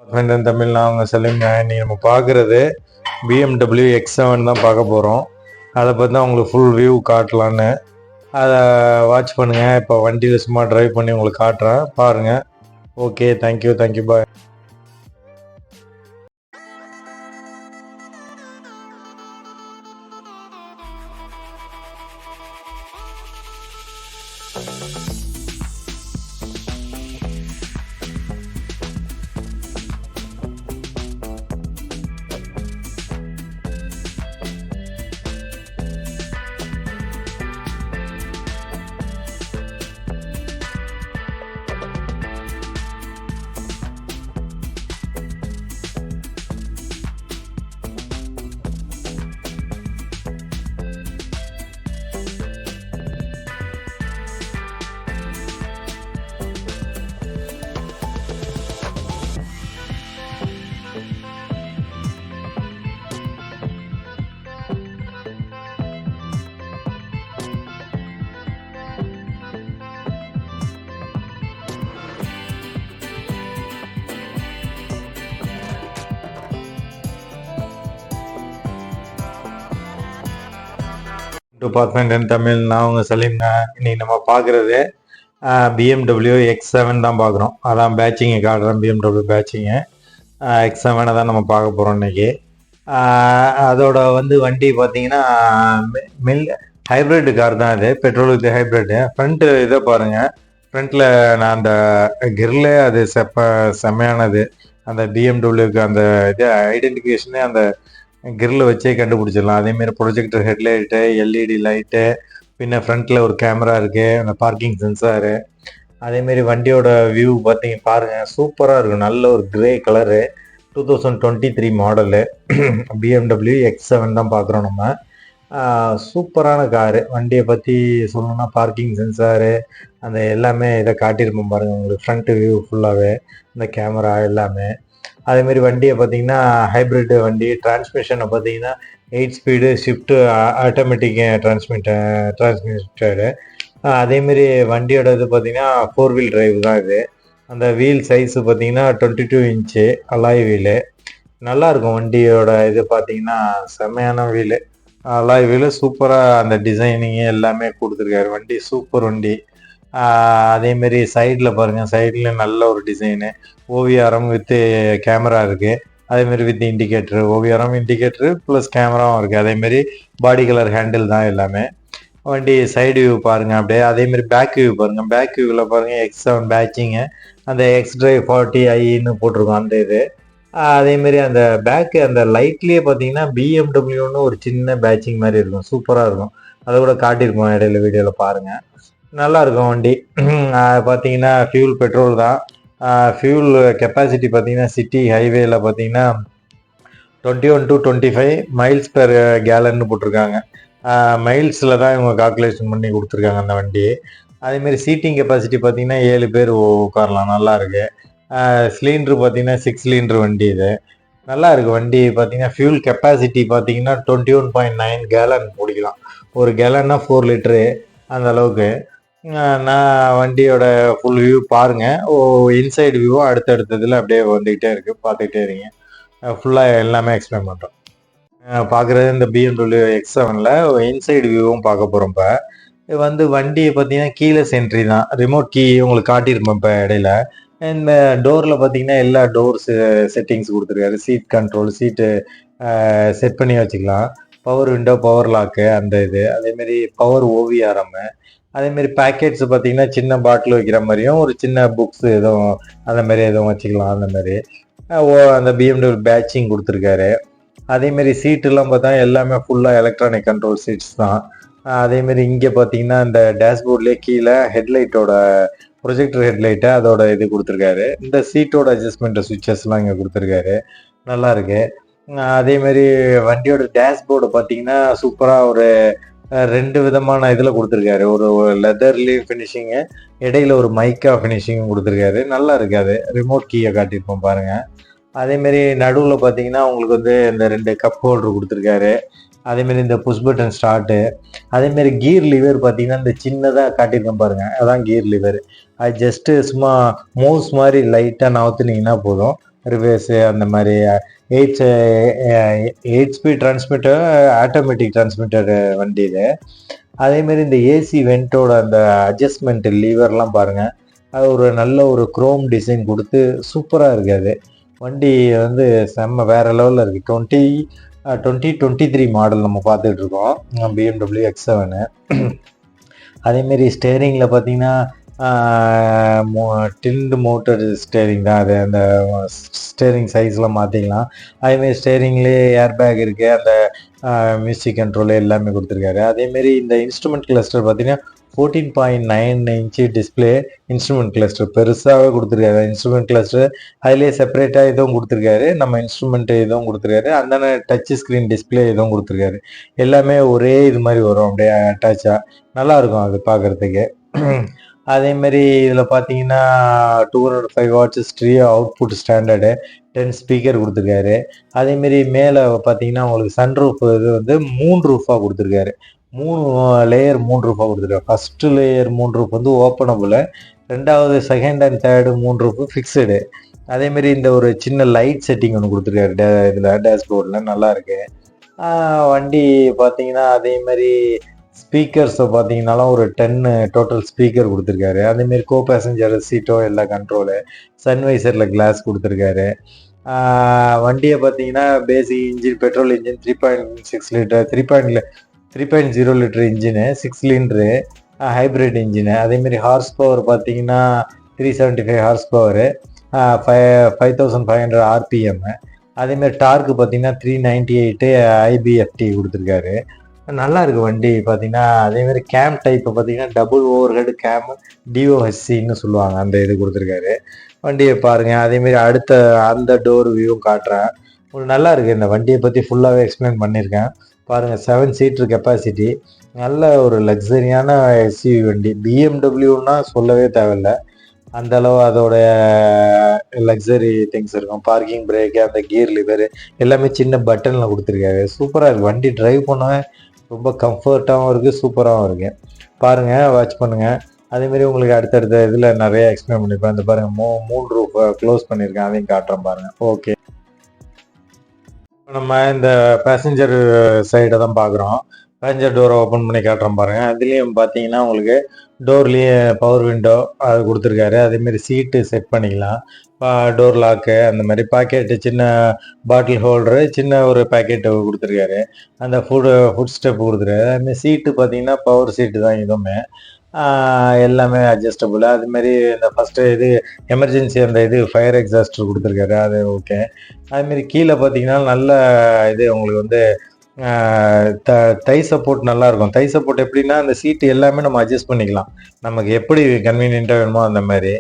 தமிழ் அவங்க சொல்லுங்க. இன்னைக்கு நம்ம பார்க்குறது BMW X7 தான் பார்க்க போகிறோம். அதை பற்றி தான் உங்களுக்கு ஃபுல் வியூ காட்டலான்னு அதை வாட்ச் பண்ணுங்கள். இப்போ வண்டியில் சும்மா ட்ரைவ் பண்ணி உங்களுக்கு காட்டுறேன், பாருங்கள். Okay, thank you bye. Department Tamil நான் அவங்க சொல்லியிருங்க. இன்னைக்கு நம்ம பார்க்குறது BMW X7 தான் பார்க்குறோம். அதான் பேட்சிங்கை காட்டுறேன். BMW பேட்சிங்கு X7 தான் நம்ம பார்க்க போகிறோம் இன்னைக்கு. அதோட வண்டி பார்த்தீங்கன்னா ஹைப்ரிட் கார் தான். இது பெட்ரோல் வித் ஹைப்ரிட்டு. ஃப்ரண்ட்டு இதை பாருங்கள். ஃப்ரண்ட்டில் நான் அந்த கிரில்லே அது செம்மையானது. அந்த BMWக்கு அந்த இது ஐடென்டிஃபிகேஷனே அந்த கிரில் வச்சே கண்டுபிடிச்சிடலாம். அதேமாரி ப்ரொஜெக்டர் ஹெட்லைட்டு, LED லைட்டு, பின்ன ஃப்ரண்ட்டில் ஒரு கேமரா இருக்குது, அந்த பார்க்கிங் சென்சாரு. அதேமாரி வண்டியோட வியூ பாருங்கள், சூப்பராக இருக்கும். நல்ல ஒரு grey colour, 2023 model BMW X7 தான் பார்க்குறோம் நம்ம. சூப்பரான காரு. வண்டியை பற்றி சொல்லணும்னா பார்க்கிங் சென்சாரு அந்த எல்லாமே இதை காட்டியிருப்போம் பாருங்கள் உங்களுக்கு. ஃப்ரண்ட் வியூ ஃபுல்லாகவே இந்த கேமரா எல்லாமே. அதேமாரி வண்டியை பார்த்தீங்கன்னா ஹைப்ரிட் வண்டி. டிரான்ஸ்மிஷனை பார்த்தீங்கன்னா 8 ஸ்பீடு ஷிஃப்ட்டு ஆட்டோமேட்டிக் டிரான்ஸ்மிட்டடு. அதேமாரி வண்டியோட இது பார்த்தீங்கன்னா 4 வீல் டிரைவ் தான் இது. அந்த வீல் சைஸு பார்த்தீங்கன்னா 22 இன்ச்சு அலாய் வீலு. நல்லாயிருக்கும் வண்டியோட இது பார்த்தீங்கன்னா செம்மையான வீலு, அலாய் வீலு. சூப்பராக அந்த டிசைனிங்கு எல்லாமே கொடுத்துருக்காரு. வண்டி சூப்பர் வண்டி. அதேமாரி சைடில் பாருங்கள், சைடில் நல்ல ஒரு டிசைனு. ஓவிஆர்எம் வித்து கேமரா இருக்குது. அதேமாரி வித் இண்டிகேட்ரு, ஓவிஆர்எம் இண்டிகேட்ரு ப்ளஸ் கேமராவும் இருக்குது. அதேமாரி பாடி கலர் ஹேண்டில் தான் எல்லாமே. வண்டி சைடு வியூ பாருங்கள் அப்படியே. அதேமாரி பேக் வியூ பாருங்கள். பேக் வியூவில் பாருங்கள் X7 பேட்சிங்கு, அந்த X-Drive 40iன்னு போட்டிருக்கோம் அந்த இது. அதேமாரி அந்த பேக்கு அந்த லைட்லேயே பார்த்தீங்கன்னா BMWன்னு ஒரு சின்ன பேட்சிங் மாதிரி இருக்கும். சூப்பராக இருக்கும். அதை கூட காட்டியிருக்கோம் இடையில வீடியோவில் பாருங்கள். நல்லா இருக்கும் வண்டி. பார்த்தீங்கன்னா ஃபியூல் பெட்ரோல் தான். ஃபியூல் கெப்பாசிட்டி பார்த்தீங்கன்னா சிட்டி ஹைவேல பார்த்தீங்கன்னா 21 to 25 மைல்ஸ் பெர் கேலன்னு போட்டிருக்காங்க. மைல்ஸில் தான் இவங்க கால்குலேஷன் பண்ணி கொடுத்துருக்காங்க அந்த வண்டி. அதேமாரி சீட்டிங் கெப்பாசிட்டி பார்த்தீங்கன்னா 7 பேர் உட்காரலாம். நல்லா இருக்கு. சிலிண்ட்ரு பார்த்தீங்கன்னா 6 சிலிண்ட்ரு வண்டி இது. நல்லா இருக்குது வண்டி. பார்த்தீங்கன்னா ஃபியூல் கெப்பாசிட்டி பார்த்தீங்கன்னா 21.9 கேலன் பிடிக்கலாம். ஒரு கேலன்னா 4 லிட்ரு அந்த அளவுக்கு. நான் வண்டியோட ஃபுல் வியூ பாருங்கள். இன்சைடு வியூவும் அடுத்தடுத்ததில் அப்படியே வந்துக்கிட்டே இருக்குது, பார்த்துக்கிட்டே இருங்க. ஃபுல்லாக எல்லாமே எக்ஸ்பிளைன் பண்ணுறோம். பார்க்குறது இந்த BMW X7ல் இன்சைடு வியூவும் பார்க்க போகிறோம். இப்போ வண்டியை பார்த்தீங்கன்னா கீலெஸ் என்ட்ரி தான். ரிமோட் கீ உங்களுக்கு காட்டியிருப்போம் இப்போ இடையில. இந்த டோரில் பார்த்தீங்கன்னா எல்லா டோர்ஸு செட்டிங்ஸ் கொடுத்துருக்காரு. சீட் கண்ட்ரோல், சீட்டு செட் பண்ணி வச்சுக்கலாம். பவர் விண்டோ, பவர் லாக்கு அந்த இது. அதேமாரி பவர் ஓவிஆர்எம்மு. அதேமாரி பேக்கெட்ஸ் பார்த்தீங்கன்னா சின்ன பாட்டில் வைக்கிற மாதிரியும், ஒரு சின்ன புக்ஸ் எதுவும் அந்த மாதிரி எதுவும் வச்சுக்கலாம். அந்த மாதிரி அந்த BMW பேட்சிங் கொடுத்துருக்காரு. அதேமாரி சீட்டெல்லாம் பார்த்தா எல்லாமே ஃபுல்லாக எலக்ட்ரானிக் கண்ட்ரோல் சீட்ஸ் தான். அதேமாரி இங்கே பார்த்தீங்கன்னா இந்த டேஷ்போர்ட்லேயே கீழே ஹெட்லைட்டோட ப்ரொஜெக்டர் ஹெட்லைட்டை அதோட இது கொடுத்துருக்காரு. இந்த சீட்டோட அட்ஜஸ்ட்மெண்ட் சுவிச்சஸ்லாம் இங்கே கொடுத்துருக்காரு. நல்லா இருக்கு. அதேமாரி வண்டியோட டேஷ்போர்டு பார்த்தீங்கன்னா சூப்பராக ஒரு 2 விதமான இதில் கொடுத்துருக்காரு. ஒரு லெதர்லேயும் ஃபினிஷிங்கு, இடையில ஒரு மைக்கா ஃபினிஷிங்கும் கொடுத்துருக்காரு. நல்லா இருக்காது. ரிமோட் கீயை காட்டியிருப்போம் பாருங்கள். அதேமாரி நடுவில் பார்த்தீங்கன்னா உங்களுக்கு இந்த 2 கப் ஹோல்டர் கொடுத்துருக்காரு. அதேமாரி இந்த புஷ் பட்டன் ஸ்டார்ட்டு. அதேமாரி கீர் லிவர் பார்த்தீங்கன்னா இந்த சின்னதாக காட்டியிருக்கேன் பாருங்கள், அதான் கீர் லிவர். அது ஜஸ்ட்டு சும்மா மவுஸ் மாதிரி லைட்டாக நவுத்துனீங்கன்னா போதும், ரிவர்ஸு அந்த மாதிரி 8 ஸ்பீட் டிரான்ஸ்மிட்டர், ஆட்டோமேட்டிக் டிரான்ஸ்மிட்டர் வண்டி இது. அதேமாரி இந்த ஏசி வென்ட்டோட அந்த அட்ஜஸ்ட்மெண்ட் லீவர்லாம் பாருங்கள், அது ஒரு நல்ல ஒரு குரோம் டிசைன் கொடுத்து சூப்பராக இருக்குது. அது வண்டி வந்து செம்ம வேறு லெவலில் இருக்குது. 2023 மாடல் நம்ம பார்த்துட்ருக்கோம், BMW X7. அதேமாரி ஸ்டேரிங்கில் பார்த்தீங்கன்னா டில்டு மோட்டர் ஸ்டேரிங் தான் அது. அந்த ஸ்டேரிங் சைஸ்லாம் மாற்றிக்கலாம். அதேமாரி ஸ்டேரிங்லேயே ஏர் பேக் இருக்குது, அந்த மியூசிக் கண்ட்ரோல் எல்லாமே கொடுத்துருக்காரு. அதேமாரி இந்த இன்ஸ்ட்ருமெண்ட் கிளஸ்டர் பார்த்தீங்கன்னா 14.9 இன்ச்சு டிஸ்பிளே இன்ஸ்ட்ருமெண்ட் கிளஸ்டர் பெருசாகவே கொடுத்துருக்காரு. இன்ஸ்ட்ருமெண்ட் கிளஸ்டர் அதிலே செப்பரேட்டாக இதுவும் கொடுத்துருக்காரு, நம்ம இன்ஸ்ட்ருமெண்ட் இதுவும் கொடுத்துருக்காரு, அந்த டச் ஸ்க்ரீன் டிஸ்பிளே இதுவும் கொடுத்துருக்காரு. எல்லாமே ஒரே இது மாதிரி வரும், அப்படியே அட்டாச்சாக நல்லாயிருக்கும் அது பார்க்குறதுக்கு. அதேமாரி இதில் பார்த்தீங்கன்னா 205 watts stereo output standard, 10 speaker கொடுத்துருக்காரு. அதேமாரி மேலே பார்த்தீங்கன்னா உங்களுக்கு சன்ரூஃப் இது வந்து 3 ரூஃபாக கொடுத்துருக்காரு. 3 லேயர் 3 ரூஃபாக கொடுத்துருக்காரு. ஃபஸ்ட்டு லேயர் 3 ரூஃப் வந்து ஓப்பனபுள், ரெண்டாவது second and third 3 roof fixed. அதேமாரி இந்த ஒரு சின்ன லைட் செட்டிங் ஒன்று கொடுத்துருக்காரு இதில் டேஷ்போர்டில், நல்லாயிருக்கு. வண்டி பார்த்தீங்கன்னா அதேமாரி ஸ்பீக்கர்ஸை பார்த்தீங்கன்னாலும் ஒரு 10 டோட்டல் ஸ்பீக்கர் கொடுத்துருக்காரு. அதேமாரி கோ பேசஞ்சர் சீட்டோ எல்லா கண்ட்ரோலு, சன்வைசரில் கிளாஸ் கொடுத்துருக்காரு. வண்டியை பார்த்தீங்கன்னா basic engine, petrol engine, 3.6 litre, 3.0 litre engine, 6 cylinder hybrid engine. அதேமாரி ஹார்ஸ் பவர் பார்த்தீங்கன்னா 375 ஹார்ஸ் பவரு, 5500 RPM. அதேமாரி டார்க்கு பார்த்தீங்கன்னா 398 IBFT கொடுத்துருக்காரு. நல்லா இருக்குது வண்டி பார்த்தீங்கன்னா. அதேமாதிரி கேம் டைப்பு பார்த்தீங்கன்னா டபுள் ஓவர் ஹெட் கேம், DOHCன்னு சொல்லுவாங்க, அந்த இது கொடுத்துருக்காரு. வண்டியை பாருங்கள். அதேமாரி அடுத்த அந்த டோர் வியூவும் காட்டுறேன் உங்களுக்கு. நல்லா இருக்குது. இந்த வண்டியை பற்றி ஃபுல்லாகவே எக்ஸ்பிளைன் பண்ணியிருக்கேன் பாருங்கள். 7 சீட்ரு கெப்பாசிட்டி, நல்ல ஒரு லக்ஸரியான SUV வண்டி. BMWன்னா சொல்லவே தேவையில்லை, அந்தளவு அதோட லக்ஸரி திங்ஸ் இருக்கும். பார்க்கிங் பிரேக்கு, அந்த கியர் லிவர் எல்லாமே சின்ன பட்டனில் கொடுத்துருக்காரு. சூப்பராக இருக்குது வண்டி. ட்ரைவ் பண்ணவே ரொம்ப கம்ஃபர்ட்டாகவும் இருக்குது, சூப்பராகவும் இருக்குது. பாருங்கள், வாட்ச் பண்ணுங்கள். அதேமாரி உங்களுக்கு அடுத்தடுத்த இதில் நிறைய எக்ஸ்பிளைன் பண்ணியிருப்பேன். இந்த பாருங்கள் 3 ரூஃப் க்ளோஸ் பண்ணியிருக்கேன், அதையும் காட்டுறேன் பாருங்கள். ஓகே, நம்ம இந்த பேசஞ்சர் சைடை தான் பார்க்குறோம். பேசஞ்சர் டோரை ஓப்பன் பண்ணி காட்டுறோம் பாருங்கள். அதுலேயும் பார்த்தீங்கன்னா உங்களுக்கு டோர்லேயே பவர் விண்டோ அது கொடுத்துருக்காரு. அதேமாரி சீட்டு செட் பண்ணிக்கலாம், டோர் லாக்கு, அந்த மாதிரி பாக்கெட்டு, சின்ன பாட்டில் ஹோல்டரு, சின்ன ஒரு பாக்கெட்டு கொடுத்துருக்காரு. அந்த ஃபுட் ஸ்டெப் கொடுத்துருக்காரு. அதுமாதிரி சீட்டு பார்த்தீங்கன்னா பவர் சீட்டு தான் இதுவுமே, எல்லாமே அட்ஜஸ்டபுள். அதுமாரி இந்த ஃபஸ்ட்டு இது எமர்ஜென்சி அந்த இது ஃபயர் எக்ஸாஸ்டர் கொடுத்துருக்காரு, அது ஓகே. அதுமாரி கீழே பார்த்தீங்கன்னா நல்ல இது உங்களுக்கு வந்து தை சப்போர்ட் நல்லாயிருக்கும். தை சப்போர்ட் எப்படின்னா அந்த சீட்டு எல்லாமே நம்ம அட்ஜஸ்ட் பண்ணிக்கலாம், நமக்கு எப்படி கன்வீனியண்ட்டாக வேணுமோ அந்த மாதிரி.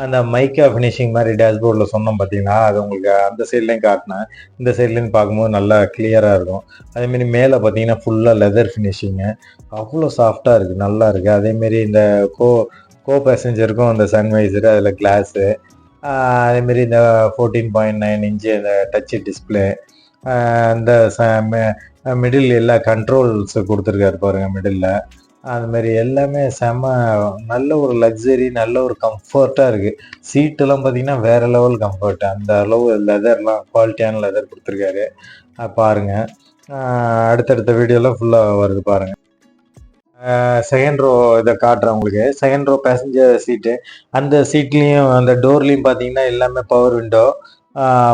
அந்த மைக்கா ஃபினிஷிங் மாதிரி டேஷ்போர்டில் சொன்னோம் பார்த்தீங்கன்னா, அது உங்களுக்கு அந்த சைட்லேயும் காட்டினேன், இந்த சைட்லேயும் பார்க்கும்போது நல்லா கிளியராக இருக்கும். அதேமாரி மேலே பார்த்தீங்கன்னா ஃபுல்லாக லெதர் ஃபினிஷிங்கு, அவ்வளோ சாஃப்டாக இருக்குது, நல்லா இருக்குது. அதேமாரி இந்த கோ பேசஞ்சருக்கும் அந்த சன்வைசரு, அதில் கிளாஸு, அதேமாரி இந்த 14.9 இன்ச்சு அந்த டச்சு டிஸ்பிளே, இந்த மிடில் எல்லா கண்ட்ரோல்ஸ் கொடுத்துருக்காரு பாருங்கள் மிடில். அதுமாரி எல்லாமே செம்ம நல்ல ஒரு லக்ஸரி, நல்ல ஒரு கம்ஃபர்ட்டாக இருக்குது. சீட்டெல்லாம் பார்த்தீங்கன்னா வேறு லெவல் கம்ஃபர்ட், அந்த அளவு லெதர்லாம் குவாலிட்டியான லெதர் கொடுத்துருக்காரு. பாருங்கள், அடுத்தடுத்த வீடியோலாம் ஃபுல்லாக வருது பாருங்கள். செகண்ட் ரோ இதை காட்டுறேன் உங்களுக்கு. செகண்ட் ரோ பேசஞ்சர் சீட்டு, அந்த சீட்லேயும் அந்த டோர்லேயும் பார்த்தீங்கன்னா எல்லாமே பவர் விண்டோ,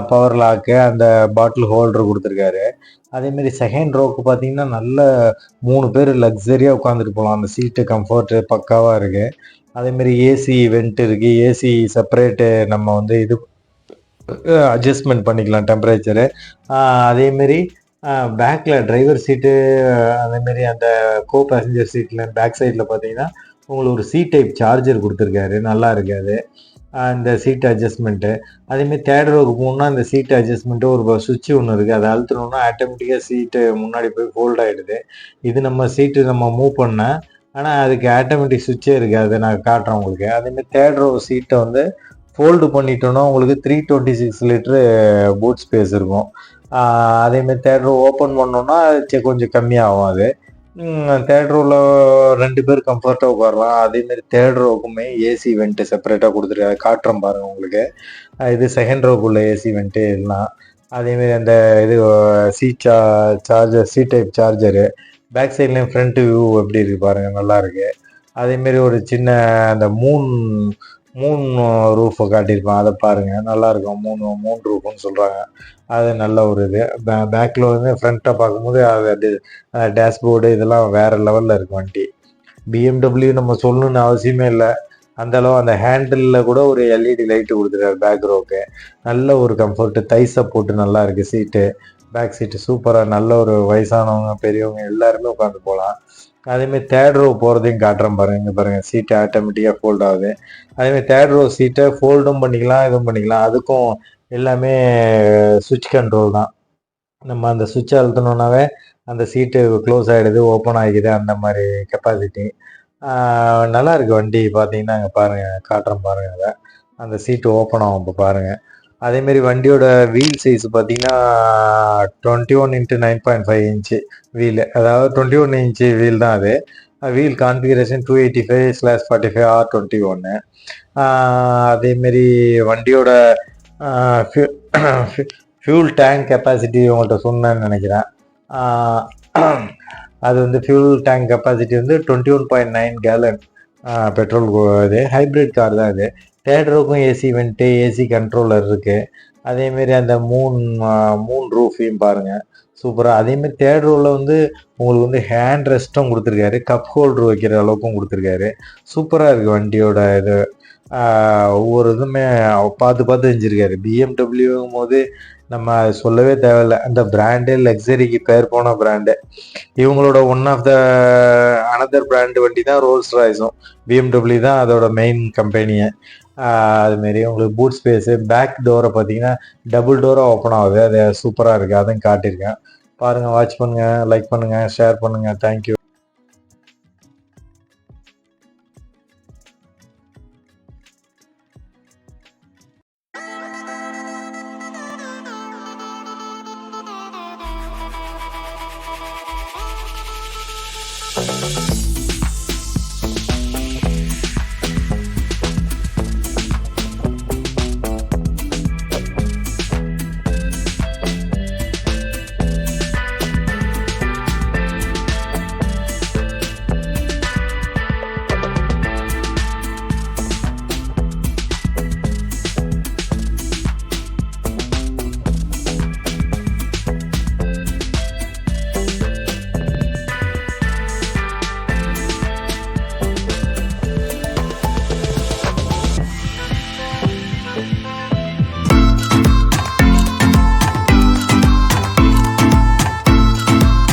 பவர் லாக்கு, அந்த பாட்டில் ஹோல்டர் கொடுத்துருக்காரு. அதேமாரி செகண்ட் ரோக்கு பார்த்தீங்கன்னா நல்ல 3 பேர் லக்ஸரியாக உட்காந்துட்டு போகலாம், அந்த சீட்டு கம்ஃபர்ட்டு பக்காவாக இருக்குது. அதேமாரி ஏசி வெண்ட் இருக்குது, ஏசி செப்பரேட்டு நம்ம வந்து இது அட்ஜஸ்ட்மெண்ட் பண்ணிக்கலாம் டெம்பரேச்சரு. அதேமாரி பேக்கில் டிரைவர் சீட்டு, அதேமாரி அந்த கோ பேசஞ்சர் சீட்டில் பேக் சைடில் பார்த்தீங்கன்னா உங்களுக்கு ஒரு சி டைப் சார்ஜர் கொடுத்துருக்காரு, நல்லா இருக்காது அந்த சீட் அட்ஜஸ்ட்மெண்ட்டு. அதேமாரி தேர்ட் ரோவுக்கு போகணுன்னா அந்த சீட் அட்ஜஸ்ட்மெண்ட்டு ஒரு சுவிட்சு ஒன்று இருக்குது, அதை அழுத்தணுன்னா ஆட்டோமேட்டிக்காக சீட்டு முன்னாடி போய் ஃபோல்ட் ஆகிடுது. இது நம்ம சீட்டு நம்ம மூவ் பண்ணேன், ஆனால் அதுக்கு ஆட்டோமேட்டிக் சுவிட்சே இருக்குது, அதை நான் காட்டுறேன் உங்களுக்கு. அதேமாதிரி தேர்ட் ரோ சீட்டை வந்து ஃபோல்டு பண்ணிட்டோன்னா உங்களுக்கு 326 லிட்ரு பூட் ஸ்பேஸ் இருக்கும். அதேமாதிரி தேர்ட் ரோ ஓப்பன் பண்ணோன்னா கொஞ்சம் கம்மியாகும். அது தேர்ட் ரோவில் 2 பேர் கம்ஃபர்ட்டாக உட்காரலாம். அதேமாரி தேர்ட் ரோவுக்குமே ஏசி வெண்ட்டு செப்பரேட்டாக கொடுத்துருக்காரு. காட்டுறேன் பாருங்கள் உங்களுக்கு. இது செகண்ட் ரோவுக்குள்ள ஏசி வெண்ட்டு எல்லாம். அதேமாரி அந்த இது charger C type charger. Back சைட்லேயும் ஃப்ரண்ட் வியூ எப்படி இருக்குது பாருங்கள், நல்லாயிருக்கு. அதேமாரி ஒரு சின்ன அந்த மூன் ரூஃபை காட்டியிருப்பான், அதை பாருங்கள் நல்லாயிருக்கும். மூன் ரூஃப்னு சொல்கிறாங்க. அது நல்ல ஒரு இது. பேக்கில் வந்து ஃப்ரண்ட்டை பார்க்கும்போது அது டேஷ்போர்டு இதெல்லாம் வேறு லெவலில் இருக்கும் வண்டி. பிஎம்டபிள்யூ நம்ம சொல்லணுன்னு அவசியமே இல்லை. அந்தளவு அந்த ஹேண்டிலில் கூட ஒரு எல்இடி லைட்டு கொடுத்துருக்காரு பேக் ரோவுக்கு. நல்ல ஒரு கம்ஃபர்ட்டு, தை சப்போர்ட்டு நல்லா இருக்குது. சீட்டு, பேக் சீட்டு சூப்பராக, நல்ல ஒரு வயசானவங்க பெரியவங்க எல்லாருமே உட்காந்து போகலாம். அதேமாதிரி தேர்ட் ரோ போகிறதையும் காட்டுறேன் பாருங்கள். இங்கே பாருங்கள், சீட்டு ஆட்டோமேட்டிக்காக ஃபோல்ட் ஆகுது. அதேமாதிரி தேர்ட் ரோ சீட்டை ஃபோல்டும் பண்ணிக்கலாம், இதுவும் பண்ணிக்கலாம். அதுக்கும் எல்லாமே சுவிட்ச் கண்ட்ரோல் தான். நம்ம அந்த சுவிட்சை அழுத்தினோன்னாவே அந்த சீட்டு க்ளோஸ் ஆகிடுது, ஓப்பன் ஆகிடுது. அந்த மாதிரி கெப்பாசிட்டி நல்லா இருக்குது வண்டி. பார்த்தீங்கன்னா அங்கே பாருங்கள், காட்டுறேன் பாருங்கள். அதை அந்த சீட்டு ஓப்பன் ஆகும் இப்போ பாருங்கள். அதேமாரி வண்டியோட வீல் சைஸ் பார்த்தீங்கன்னா 21x9.5 இன்ச்சு வீலு, அதாவது 21 இன்ச்சு வீல் தான் அது. Wheel configuration 285/45 R21. அதேமாரி வண்டியோட ஃபியூல் டேங்க் கெப்பாசிட்டி உங்கள்கிட்ட சொன்னேன்னு நினைக்கிறேன். அது வந்து ஃபியூல் டேங்க் கெப்பாசிட்டி வந்து 21.9 கேலன் பெட்ரோல். இது ஹைப்ரிட் கார் தான் இது. தேர்ட் ரோவுக்கும் ஏசி வெண்ட்டு, ஏசி கண்ட்ரோலர் இருக்குது. அதேமாரி அந்த மூன் ரூஃபையும் பாருங்கள், சூப்பராக. அதேமாரி தேர்ட் ரோவில் வந்து உங்களுக்கு வந்து ஹேண்ட் ரெஸ்ட்டும் கொடுத்துருக்காரு, கப் ஹோல்ட்ரு வைக்கிற அளவுக்கும் கொடுத்துருக்காரு. சூப்பராக இருக்குது வண்டியோட இது. ஒவ்வொரு இதுவுமே பார்த்து பார்த்து செஞ்சுருக்காரு. பிஎம்டபிள்யூங்கும் போது நம்ம சொல்லவே தேவையில்லை. அந்த பிராண்டு லக்ஸரிக்கு பேர் போன பிராண்டு. இவங்களோட one of the another brand வண்டி தான் ரோல்ஸ் ராய்ஸும். பிஎம்டபிள்யூ தான் அதோட மெயின் கம்பெனியை. அதுமாரி உங்களுக்கு பூட் ஸ்பேஸு, பேக் டோரை பார்த்தீங்கன்னா டபுள் டோராக ஓப்பன் ஆகுது. அது சூப்பராக இருக்குது, அதையும் காட்டியிருக்கேன் பாருங்கள். வாட்ச் பண்ணுங்கள், லைக் பண்ணுங்கள், ஷேர் பண்ணுங்கள். தேங்க்யூ. Thank you.